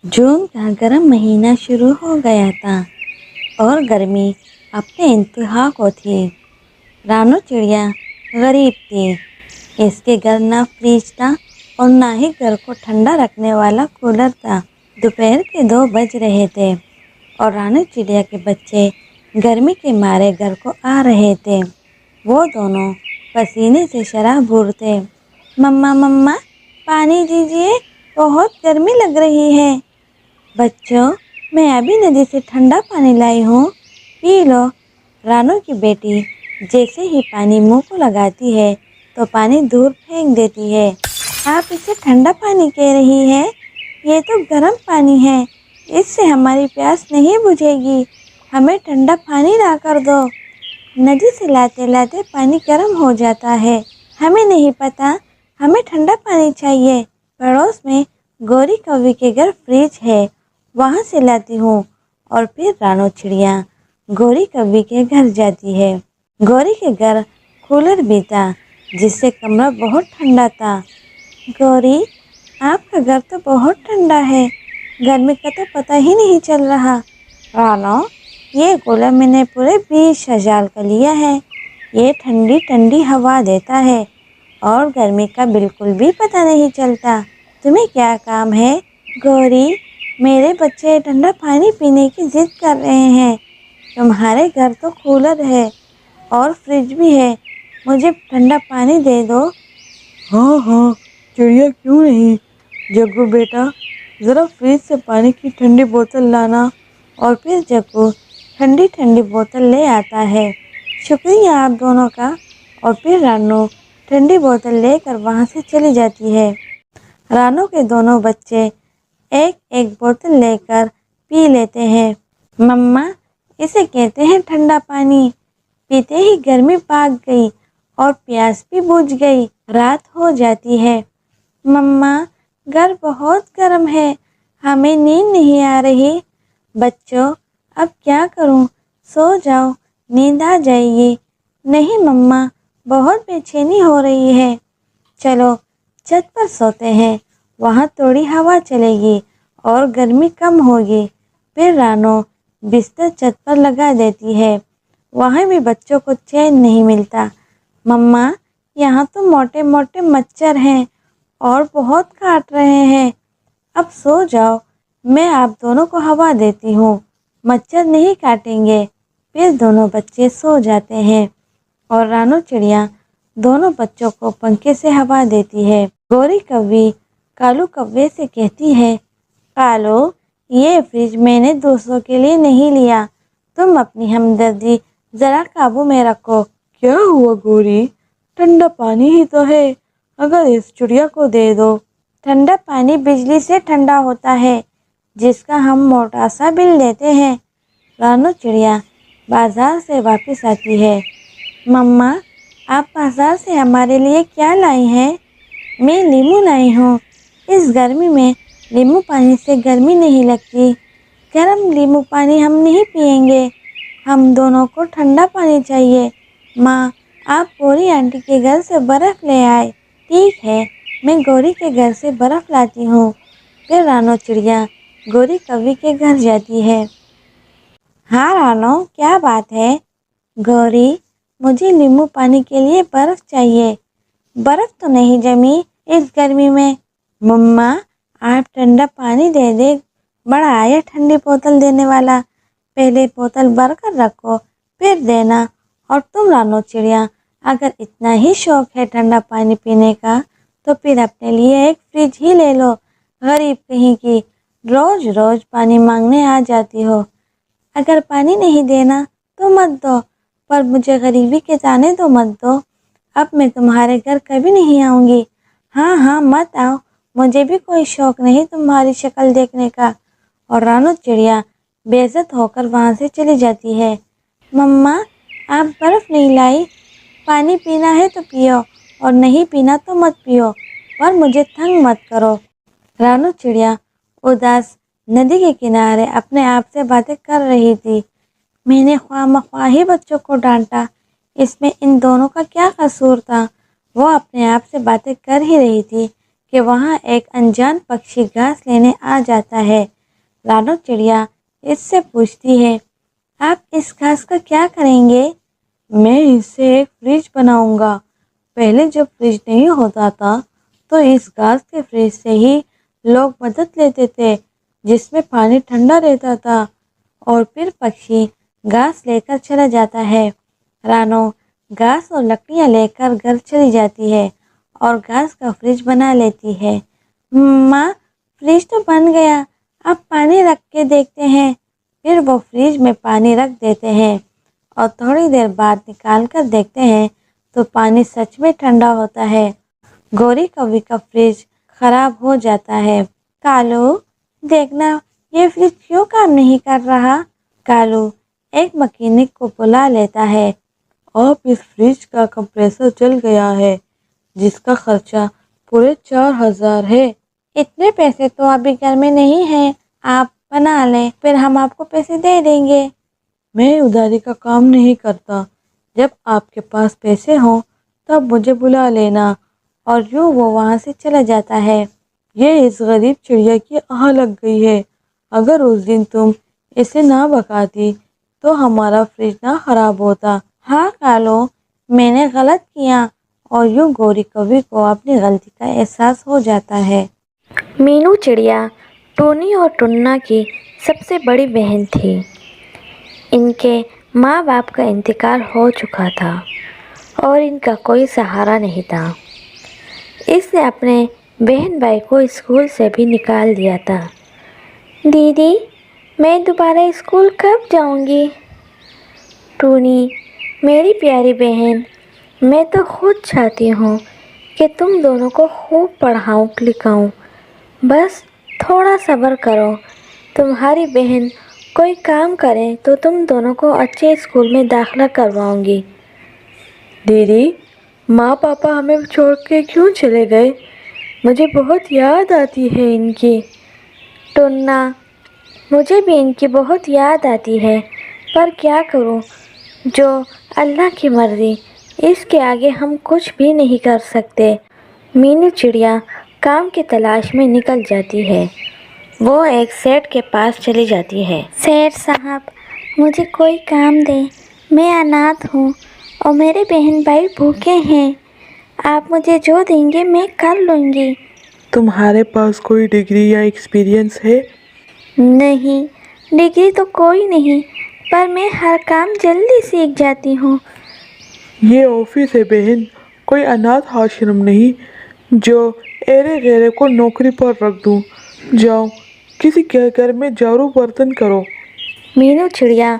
जून का गर्म महीना शुरू हो गया था और गर्मी अपने इंतहा को थी। रानू चिड़िया गरीब थी। इसके घर ना फ्रिज था और ना ही घर को ठंडा रखने वाला कूलर था। दोपहर के 2 बज रहे थे और रानू चिड़िया के बच्चे गर्मी के मारे घर को आ रहे थे। वो दोनों पसीने से शराबूर थे। मम्मा मम्मा पानी दीजिए, बहुत गर्मी लग रही है। बच्चों, मैं अभी नदी से ठंडा पानी लाई हूँ, पी लो। रानू की बेटी जैसे ही पानी मुंह को लगाती है तो पानी दूर फेंक देती है। आप इसे ठंडा पानी कह रही है? ये तो गर्म पानी है, इससे हमारी प्यास नहीं बुझेगी। हमें ठंडा पानी ला कर दो। नदी से लाते लाते पानी गर्म हो जाता है। हमें नहीं पता, हमें ठंडा पानी चाहिए। पड़ोस में गौरी कौवी के घर फ्रिज है, वहाँ से लाती हूँ। और फिर रानू चिड़िया गौरी कौवी के घर जाती है। गौरी के घर कूलर भी था, जिससे कमरा बहुत ठंडा था। गौरी, आपका घर तो बहुत ठंडा है, गर्मी का तो पता ही नहीं चल रहा। रानू, ये कूलर मैंने पूरे 20,000 का लिया है। ये ठंडी ठंडी हवा देता है और गर्मी का बिल्कुल भी पता नहीं चलता। तुम्हें क्या काम है? गौरी, मेरे बच्चे ठंडा पानी पीने की जिद कर रहे हैं। तुम्हारे घर तो कूलर है और फ्रिज भी है, मुझे ठंडा पानी दे दो। हाँ हाँ, चिड़िया क्यों नहीं। जग्गू बेटा, ज़रा फ्रिज से पानी की ठंडी बोतल लाना। और फिर जग्गू ठंडी ठंडी बोतल ले आता है। शुक्रिया आप दोनों का। और फिर रानू ठंडी बोतल लेकर वहाँ से चली जाती है। रानू के दोनों बच्चे एक एक बोतल लेकर पी लेते हैं। मम्मा, इसे कहते हैं ठंडा पानी। पीते ही गर्मी भाग गई और प्यास भी बुझ गई। रात हो जाती है। मम्मा, घर बहुत गर्म है, हमें नींद नहीं आ रही। बच्चों, अब क्या करूं? सो जाओ, नींद आ जाएगी। नहीं मम्मा, बहुत बेचैनी हो रही है। चलो छत पर सोते हैं, वहाँ थोड़ी हवा चलेगी और गर्मी कम होगी। फिर रानू बिस्तर छत पर लगा देती है। वहाँ भी बच्चों को चैन नहीं मिलता। मम्मा, यहाँ तो मोटे मोटे मच्छर हैं और बहुत काट रहे हैं। अब सो जाओ, मैं आप दोनों को हवा देती हूँ, मच्छर नहीं काटेंगे। फिर दोनों बच्चे सो जाते हैं और रानू चिड़िया दोनों बच्चों को पंखे से हवा देती है। गौरी कौवी कालू कौवे से कहती है, कालू, ये फ्रिज मैंने दूसरों के लिए नहीं लिया, तुम अपनी हमदर्दी ज़रा काबू में रखो। क्या हुआ गौरी? ठंडा पानी ही तो है, अगर इस चिड़िया को दे दो। ठंडा पानी बिजली से ठंडा होता है, जिसका हम मोटा सा बिल देते हैं। रानू चिड़िया बाजार से वापस आती है। मम्मा, आप बाजार से हमारे लिए क्या लाई हैं? मैं नींबू लाई हूँ। इस गर्मी में नींबू पानी से गर्मी नहीं लगती। गर्म नींबू पानी हम नहीं पियेंगे, हम दोनों को ठंडा पानी चाहिए। माँ, आप गौरी आंटी के घर से बर्फ़ ले आए। ठीक है, मैं गौरी के घर से बर्फ़ लाती हूँ। फिर रानू चिड़िया गौरी कौवी के घर जाती है। हाँ रानू, क्या बात है? गौरी, मुझे नींबू पानी के लिए बर्फ़ चाहिए। बर्फ़ तो नहीं जमी इस गर्मी में। मम्मा, आप ठंडा पानी दे दे, बड़ा आया ठंडी बोतल देने वाला। पहले बोतल भर कर रखो, फिर देना। और तुम रानू चिड़िया, अगर इतना ही शौक है ठंडा पानी पीने का, तो फिर अपने लिए एक फ्रिज ही ले लो। गरीब कहीं की, रोज़ रोज़ पानी मांगने आ जाती हो। अगर पानी नहीं देना तो मत दो, पर मुझे गरीबी के जाने दो मत दो। अब मैं तुम्हारे घर कभी नहीं आऊँगी। हाँ हाँ, मत आओ, मुझे भी कोई शौक़ नहीं तुम्हारी शक्ल देखने का। और रानू चिड़िया बेइज्जत होकर वहाँ से चली जाती है। मम्मा, आप बर्फ़ नहीं लाई? पानी पीना है तो पियो और नहीं पीना तो मत पियो, पर मुझे तंग मत करो। रानू चिड़िया उदास नदी के किनारे अपने आप से बातें कर रही थी। मैंने ख्वामख्वाह ही बच्चों को डांटा, इसमें इन दोनों का क्या कसूर था? वो अपने आप से बातें कर ही रही थी کہ वहाँ एक अनजान पक्षी घास लेने आ जाता है। रानू चिड़िया इससे पूछती है, आप इस घास का क्या करेंगे? मैं इससे एक फ्रिज बनाऊंगा। पहले जब फ्रिज नहीं होता था तो इस घास के फ्रिज से ही लोग मदद लेते थे, जिसमें पानी ठंडा रहता था। और फिर पक्षी घास लेकर चला जाता है। रानो घास और लकड़ियाँ लेकर घर चली जाती है और घास का फ्रिज बना लेती है। माँ, फ्रिज तो बन गया, अब पानी रख के देखते हैं। फिर वो फ्रिज में पानी रख देते हैं और थोड़ी देर बाद निकाल कर देखते हैं तो पानी सच में ठंडा होता है। गौरी कौवी का फ्रिज खराब हो जाता है। कालू, देखना ये फ्रिज क्यों काम नहीं कर रहा? कालू एक मैकेनिक को बुला लेता है। अब इस फ्रिज का कंप्रेसर जल गया है, जिसका खर्चा पूरे 4000 है। इतने पैसे तो अभी घर में नहीं है, आप बना लें, फिर हम आपको पैसे दे देंगे। मैं उधारी का काम नहीं करता। जब आपके पास पैसे हों तब मुझे बुला लेना। और यूँ वो वहाँ से चला जाता है। ये इस गरीब चिड़िया की आह लग गई है। अगर उस दिन तुम इसे ना भगाती तो हमारा फ्रिज ना खराब होता। हाँ कालो, मैंने गलत किया। और यूँ गौरी कौवी को अपनी गलती का एहसास हो जाता है। मीनू चिड़िया टूनी और टुन्ना की सबसे बड़ी बहन थी। इनके माँ बाप का इंतकाल हो चुका था और इनका कोई सहारा नहीं था। इसने अपने बहन भाई को स्कूल से भी निकाल दिया था। दीदी, मैं दोबारा स्कूल कब जाऊंगी? टूनी, मेरी प्यारी बहन, मैं तो खुद चाहती हूँ कि तुम दोनों को खूब पढ़ाऊँ लिखाऊँ। बस थोड़ा सब्र करो। तुम्हारी बहन कोई काम करे तो तुम दोनों को अच्छे स्कूल में दाखिला करवाऊंगी। दीदी, माँ पापा हमें छोड़ के क्यों चले गए? मुझे बहुत याद आती है इनकी। टुन्ना, मुझे भी इनकी बहुत याद आती है, पर क्या करूँ, जो अल्लाह की मर्ज़ी, इसके आगे हम कुछ भी नहीं कर सकते। मीनू चिड़िया काम की तलाश में निकल जाती है। वो एक सेठ के पास चली जाती है। सेठ साहब, मुझे कोई काम दे, मैं अनाथ हूँ और मेरे बहन भाई भूखे हैं। आप मुझे जो देंगे मैं कर लूँगी। तुम्हारे पास कोई डिग्री या एक्सपीरियंस है? नहीं, डिग्री तो कोई नहीं, पर मैं हर काम जल्दी सीख जाती हूँ। ये ऑफिस है बहन, कोई अनाथ आश्रम नहीं जो एरे गैरे को नौकरी पर रख दूँ। जाओ किसी के घर में झाड़ू बर्तन करो। मीनू चिड़िया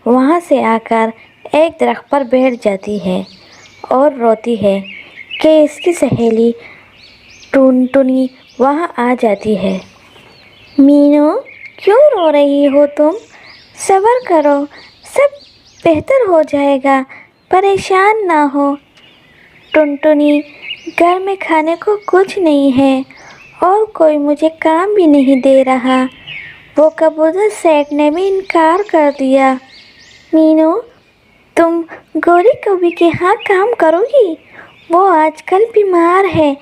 वहाँ से आकर एक दरख्त पर बैठ जाती है और रोती है कि इसकी सहेली टुनी वहाँ आ जाती है। मीनू, क्यों रो रही हो तुम? सब्र करो, सब बेहतर हो जाएगा, परेशान ना हो। टुनटुनी, घर में खाने को कुछ नहीं है और कोई मुझे काम भी नहीं दे रहा। वो कबूतर सेठ ने भी इनकार कर दिया। मीनू, तुम गौरी कौवी के यहाँ काम करोगी? वो आजकल बीमार है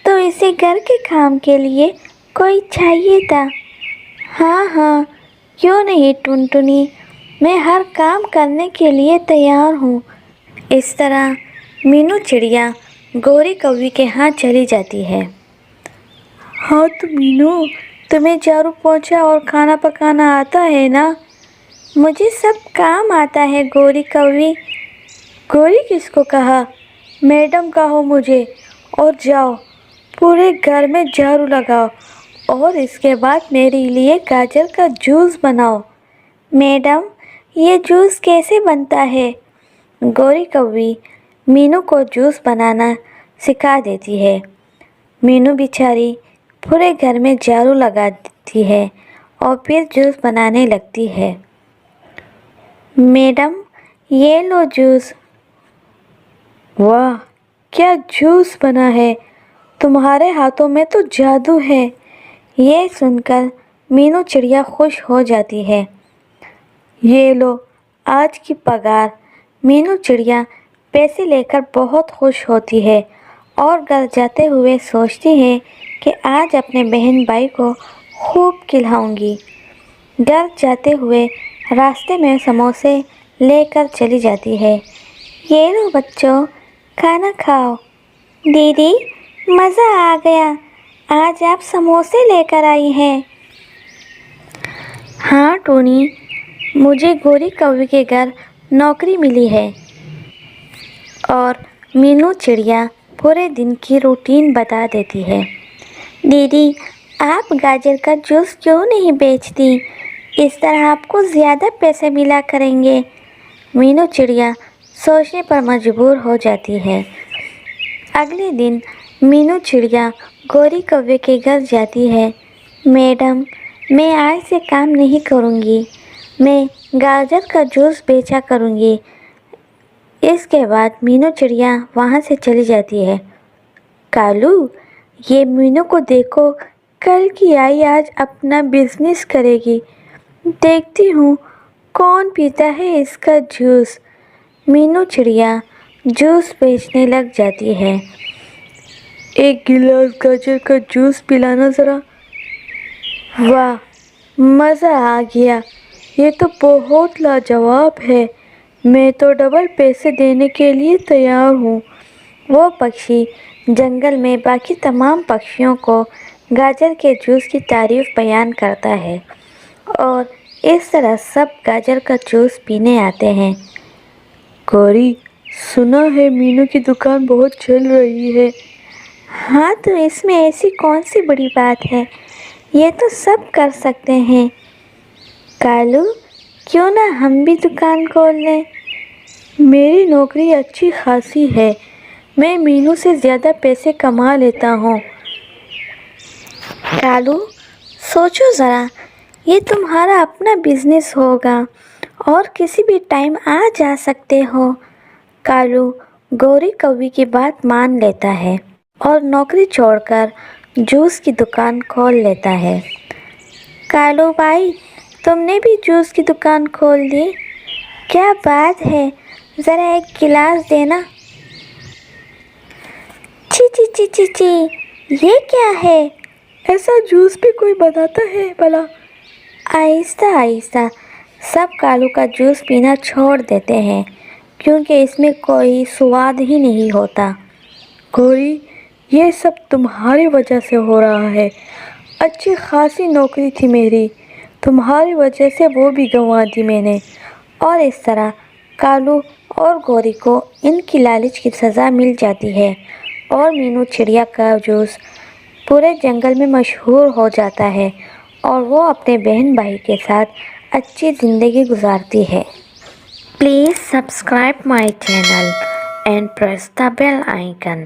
तो इसे घर के काम के लिए कोई चाहिए था। हाँ हाँ, क्यों नहीं टुनटुनी, मैं हर काम करने के लिए तैयार हूँ। इस तरह मीनू चिड़िया गौरी कौवी के यहाँ चली जाती है। हाँ तो मीनू, तुम्हें झाड़ू पोंछा और खाना पकाना आता है ना? मुझे सब काम आता है गौरी कौवी। गौरी किसको कहा? मैडम कहो मुझे। और जाओ पूरे घर में झाड़ू लगाओ और इसके बाद मेरे लिए गाजर का जूस बनाओ। मैडम, ये जूस कैसे बनता है? गौरी कौवी मीनू को जूस बनाना सिखा देती है। मीनू बेचारी पूरे घर में झाड़ू लगाती है और फिर जूस बनाने लगती है। मैडम, ये लो जूस। वाह, क्या जूस बना है! तुम्हारे हाथों में तो जादू है। ये सुनकर मीनू चिड़िया खुश हो जाती है। ये लो आज की पगार। मीनू चिड़िया पैसे लेकर बहुत खुश होती है اور گھر جاتے ہوئے سوچتی ہے کہ آج اپنے بہن بھائی کو خوب کھلاؤں گی۔ گھر جاتے ہوئے راستے میں سموسے لے کر چلی جاتی ہے۔ یہ لو بچوں، کھانا کھاؤ۔ دیدی مزہ آ گیا، آج آپ سموسے لے کر آئی ہیں۔ ہاں ٹونی، مجھے گوری کوے کے گھر نوکری ملی ہے۔ اور مینو چڑیا پورے دن کی روٹین بتا دیتی ہے۔ دیدی آپ گاجر کا جوس کیوں نہیں بیچتی؟ اس طرح آپ کو زیادہ پیسے ملا کریں گے۔ مینو چڑیا سوچنے پر مجبور ہو جاتی ہے۔ اگلے دن مینو چڑیا گوری کوے کے گھر جاتی ہے۔ میڈم، میں آج سے کام نہیں کروں گی، میں گاجر کا جوس بیچا کروں گی۔ اس کے بعد مینو چڑیا وہاں سے چلی جاتی ہے۔ کالو، یہ مینو کو دیکھو، کل کی آئی آج اپنا بزنس کرے گی۔ دیکھتی ہوں کون پیتا ہے اس کا جوس۔ مینو چڑیا جوس بیچنے لگ جاتی ہے۔ ایک گلاس گاجر کا جوس پلانا ذرا۔ واہ، مزہ آ گیا، یہ تو بہت لاجواب ہے، میں تو ڈبل پیسے دینے کے لیے تیار ہوں۔ وہ پکشی جنگل میں باقی تمام پکشیوں کو گاجر کے جوس کی تعریف بیان کرتا ہے اور اس طرح سب گاجر کا جوس پینے آتے ہیں۔ گوری، سنا ہے مینو کی دکان بہت چل رہی ہے۔ ہاں تو اس میں ایسی کون سی بڑی بات ہے، یہ تو سب کر سکتے ہیں۔ کالو، کیوں نہ ہم بھی دکان کھول لیں؟ میری نوکری اچھی خاصی ہے، میں مینو سے زیادہ پیسے کما لیتا ہوں۔ کالو، سوچو ذرا، یہ تمہارا اپنا بزنس ہوگا اور کسی بھی ٹائم آ جا سکتے ہو۔ کالو گوری کوے کی بات مان لیتا ہے اور نوکری چھوڑ کر جوس کی دکان کھول لیتا ہے۔ کالو بھائی، تم نے بھی جوس کی دکان کھول دی؟ کیا بات ہے، ذرا ایک گلاس دینا۔ چی چی چی چی چی، یہ کیا ہے؟ ایسا جوس بھی کوئی بناتا ہے بھلا؟ آہستہ آہستہ سب کالو کا جوس پینا چھوڑ دیتے ہیں کیونکہ اس میں کوئی سواد ہی نہیں ہوتا۔ گوری، یہ سب تمہاری وجہ سے ہو رہا ہے، اچھی خاصی نوکری تھی میری، تمہاری وجہ سے وہ بھی گنوا دی میں نے۔ اور اس طرح کالو اور گوری کو ان کی لالچ کی سزا مل جاتی ہے اور مینو چڑیا کا جوس پورے جنگل میں مشہور ہو جاتا ہے اور وہ اپنے بہن بھائی کے ساتھ اچھی زندگی گزارتی ہے۔ Please subscribe my channel and press the bell icon.